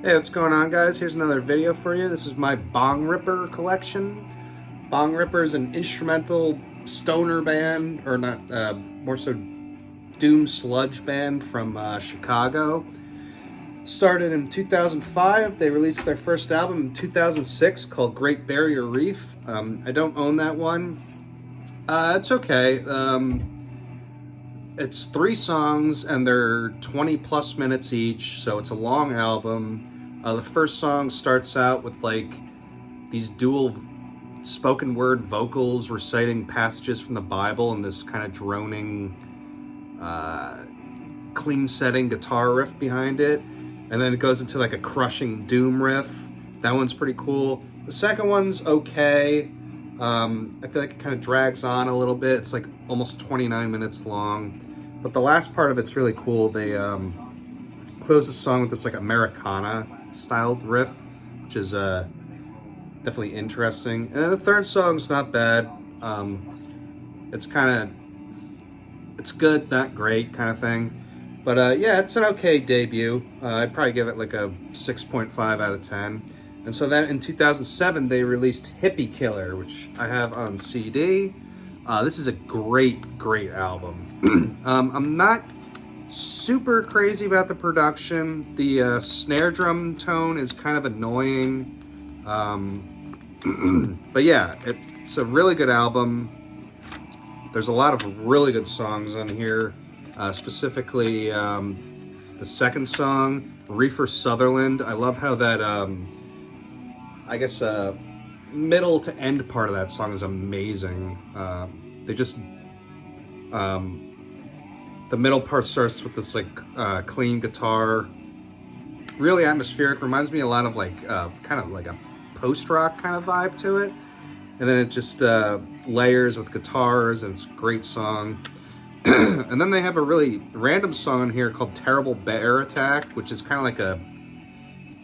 Hey, what's going on, guys? Here's another video for you. This is my Bongripper Collection. Bongripper is an instrumental stoner band, or not, more so doom sludge band from Chicago. Started in 2005. They released their first album in 2006 called Great Barrier Reef. I don't own that one. It's okay. It's 3 songs and they're 20 plus minutes each, so it's a long album. The first song starts out with like these dual spoken word vocals reciting passages from the Bible and this kind of droning, clean setting guitar riff behind it. And then it goes into like a crushing doom riff. That one's pretty cool. The second one's okay. I feel like it kind of drags on a little bit. It's like almost 29 minutes long. But the last part of it's really cool. They close the song with this like Americana styled riff, which is definitely interesting. And then the third song's not bad. It's good, not great kind of thing. But yeah, it's an okay debut. I'd probably give it like a 6.5 out of 10. And so then in 2007, they released Hippie Killer, which I have on CD. This is a great album. I'm not super crazy about the production. The snare drum tone is kind of annoying. But yeah, it's a really good album. There's a lot of really good songs on here. Specifically, the second song, Reefer Sutherland. I love how that, I guess, middle to end part of that song is amazing. The middle part starts with this like clean guitar, really atmospheric. Reminds me a lot of like kind of like a post-rock kind of vibe to it. And then it just layers with guitars, and it's a great song. And then they have a really random song on here called Terrible Bear Attack, which is kind of like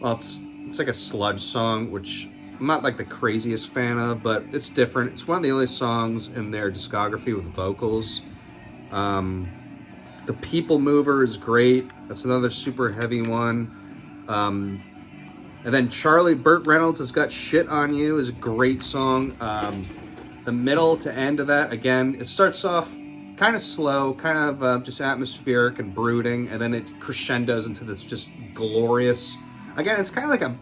it's like a sludge song, which I'm not like the craziest fan of, but it's different. It's one of the only songs in their discography with vocals. The People Mover is great. That's another super heavy one. And then Burt Reynolds Has Got Shit on You is a great song. The middle to end of that, again, it starts off kind of slow, kind of just atmospheric and brooding, and then it crescendos into this just glorious, again, it's kind of like a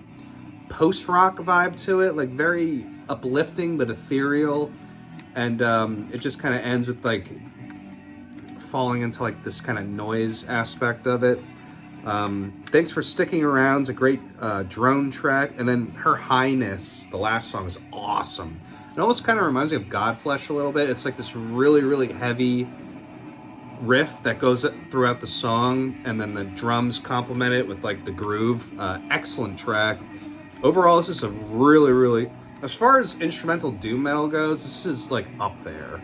post-rock vibe to it, like very uplifting but ethereal, and it just kind of ends with like falling into like this kind of noise aspect of it. Thanks for Sticking Around. It's a great drone track. And then Her Highness, the last song, is awesome. It almost kind of reminds me of Godflesh a little bit. It's like this really heavy riff that goes throughout the song, and then the drums complement it with like the groove. Excellent track. Overall, this is a really, as far as instrumental doom metal goes, this is like up there.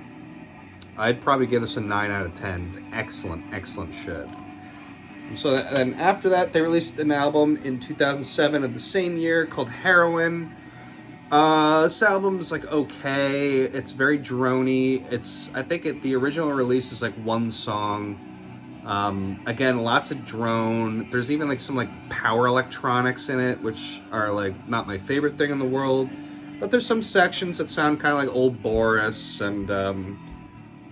I'd probably give this a 9 out of 10. It's excellent shit. And so then after that, they released an album in 2007 of the same year called Heroin. This album's like okay. It's very droney. I think the original release is like 1 song. Again, lots of drone. There's even like some like power electronics in it, which are like not my favorite thing in the world. But there's some sections that sound kind of like old Boris and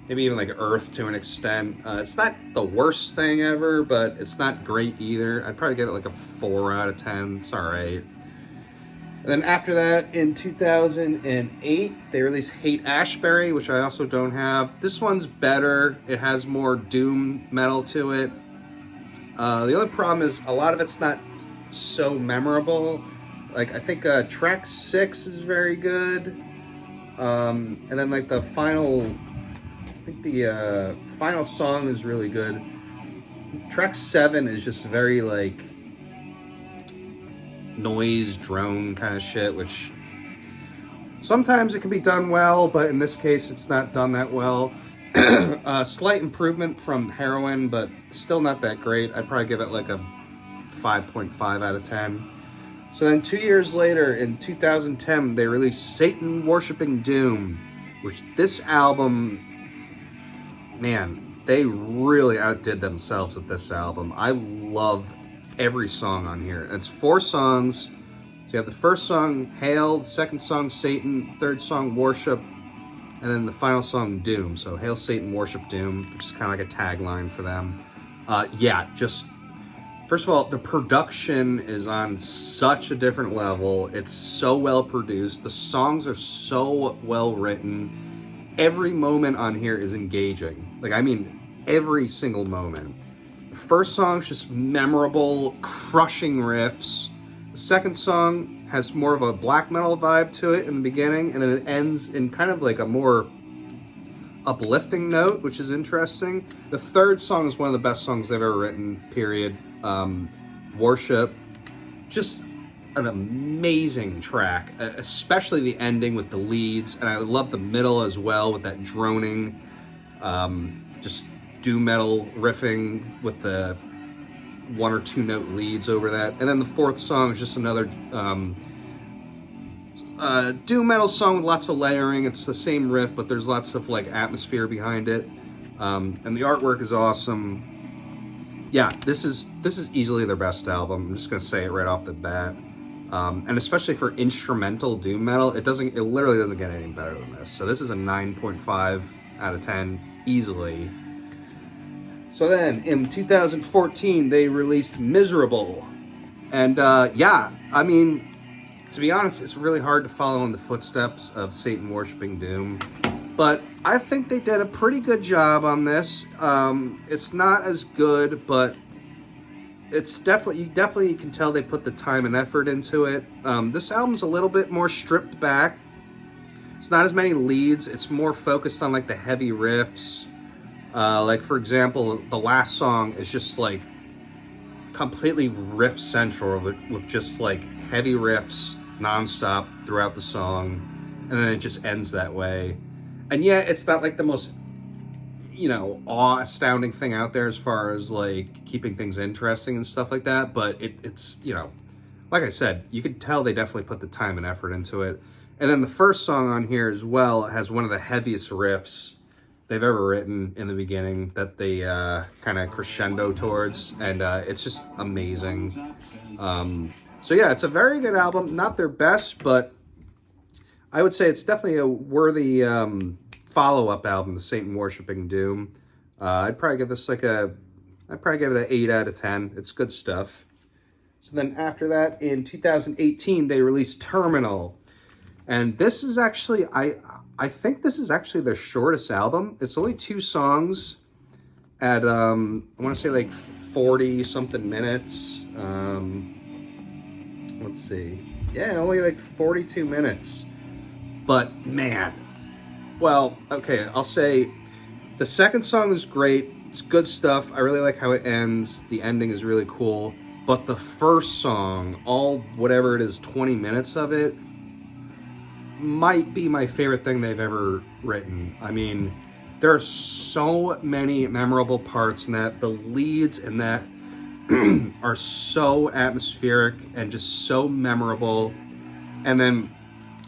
maybe even like Earth to an extent. It's not the worst thing ever, but it's not great either. I'd probably give it like a 4 out of 10. It's all right. And then after that, in 2008, they released Hate Ashbury, which I also don't have. This one's better. It has more doom metal to it. The only problem is a lot of it's not so memorable. Like, I think track 6 is very good. And then like the final song is really good. Track 7 is just very like noise drone kind of shit, which sometimes it can be done well, but in this case it's not done that well. Slight improvement from Heroin, but still not that great. I'd probably give it like a 5.5 out of 10. So then 2 years later, in 2010, they released Satan Worshipping Doom, which this album, man, they really outdid themselves with this album. I love every song on here. It's 4 songs. So you have the first song, Hail, the second song, Satan, third song, Worship, and then the final song, Doom. So Hail, Satan, Worship, Doom, which is kind of like a tagline for them. Yeah, just, first of all, the production is on such a different level. It's so well produced. The songs are so well written. Every moment on here is engaging. Like, I mean, every single moment. The first song's just memorable, crushing riffs. The second song has more of a black metal vibe to it in the beginning, and then it ends in kind of like a more uplifting note, which is interesting. The third song is one of the best songs I've ever written, period. Worship, just an amazing track, especially the ending with the leads, and I love the middle as well with that droning, just doom metal riffing with the 1 or 2 note leads over that. And then the fourth song is just another doom metal song with lots of layering. It's the same riff, but there's lots of like atmosphere behind it. And the artwork is awesome. Yeah, this is easily their best album. I'm just gonna say it right off the bat. And especially for instrumental doom metal, it literally doesn't get any better than this. So this is a 9.5 out of 10 easily. So then, in 2014, they released Miserable. And yeah, I mean, to be honest, it's really hard to follow in the footsteps of Satan Worshipping Doom. But I think they did a pretty good job on this. It's not as good, but it's you definitely can tell they put the time and effort into it. This album's a little bit more stripped back. It's not as many leads. It's more focused on like the heavy riffs. Like, for example, the last song is just like completely riff central with just like heavy riffs nonstop throughout the song, and then it just ends that way. And yeah, it's not like the most, awe-astounding thing out there as far as like keeping things interesting and stuff like that, but it's like I said, you could tell they definitely put the time and effort into it. And then the first song on here as well has one of the heaviest riffs they've ever written in the beginning that they kind of crescendo towards, and it's just amazing. So yeah, it's a very good album. Not their best, but I would say it's definitely a worthy follow-up album to Satan Worshipping Doom. I'd probably give this it an 8 out of 10. It's good stuff. So then after that, in 2018, they released Terminal. And this is actually, I think this is actually their shortest album. It's only 2 songs at, I want to say like 40-something minutes. Let's see. Yeah, only like 42 minutes. But man, well, okay, I'll say the second song is great. It's good stuff. I really like how it ends. The ending is really cool. But the first song, whatever it is, 20 minutes of it, might be my favorite thing they've ever written. I mean, there are so many memorable parts in that. The leads in that are so atmospheric and just so memorable. And then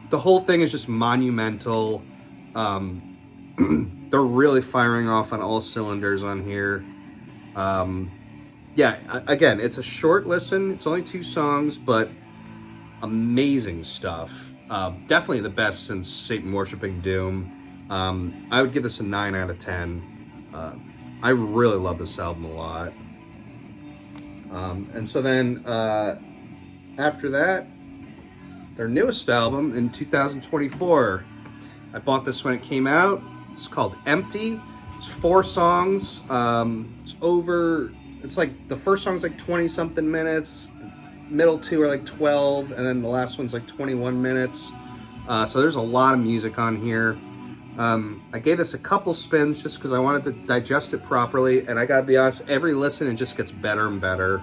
the whole thing is just monumental. They're really firing off on all cylinders on here. Yeah, again, it's a short listen. It's only 2 songs, but amazing stuff. Definitely the best since Satan Worshipping Doom. I would give this a 9 out of 10. I really love this album a lot. And so then after that, their newest album in 2024. I bought this when it came out. It's called Empty. It's 4 songs. It's like the first song's like 20-something minutes. Middle 2 are like 12, and then the last one's like 21 minutes. So there's a lot of music on here. I gave this a couple spins just because I wanted to digest it properly, and I gotta be honest, every listen it just gets better and better.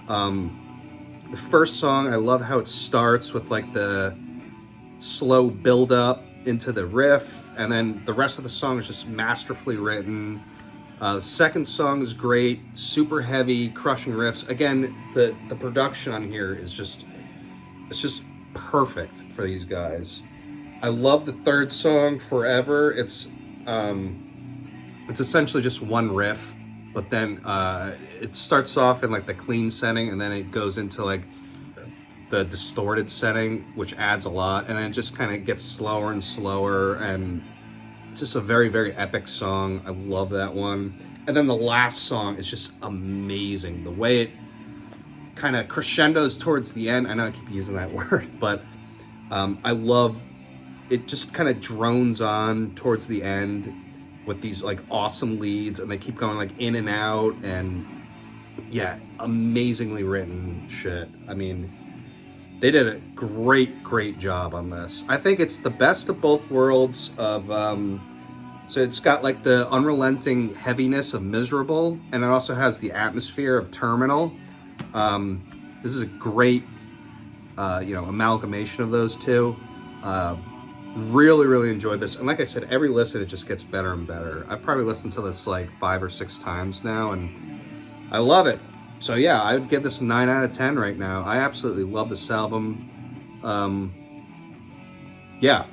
The first song, I love how it starts with like the slow build up into the riff, and then the rest of the song is just masterfully written. The second song is great, super heavy, crushing riffs. Again, the production on here is just perfect for these guys. I love the third song, Forever. It's essentially just one riff but then it starts off in like the clean setting, and then it goes into like the distorted setting, which adds a lot, and then it just kind of gets slower and slower, and it's just a very, very epic song. I love that one. And then the last song is just amazing. The way it kind of crescendos towards the end. I know I keep using that word, but I love it. Just kind of drones on towards the end with these like awesome leads, and they keep going like in and out, and yeah, amazingly written shit. I mean, they did a great job on this. I think it's the best of both worlds of so it's got like the unrelenting heaviness of Miserable, and it also has the atmosphere of Terminal. This is a great amalgamation of those two. Really enjoyed this, and like I said, every listen it just gets better and better. I've probably listened to this like 5 or 6 times now, and I love it. So yeah, I would give this a 9 out of 10 right now. I absolutely love this album. Yeah.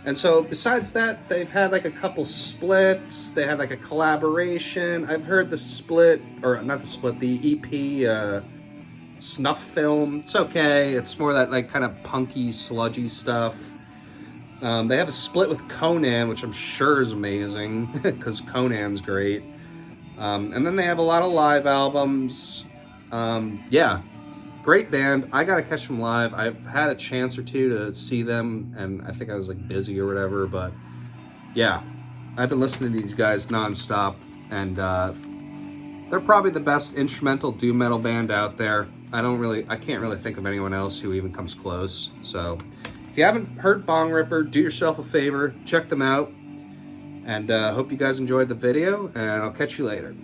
And so besides that, they've had like a couple splits. They had like a collaboration. I've heard the split, or not the split, the EP Snuff Film. It's okay. It's more that like kind of punky, sludgy stuff. They have a split with Conan, which I'm sure is amazing because Conan's great. And then they have a lot of live albums. Yeah, great band. I gotta catch them live. I've had a chance or two to see them, and I think I was like busy or whatever, but yeah, I've been listening to these guys nonstop, and they're probably the best instrumental doom metal band out there. I can't really think of anyone else who even comes close. So if you haven't heard Bongripper, do yourself a favor, check them out, and hope you guys enjoyed the video, and I'll catch you later.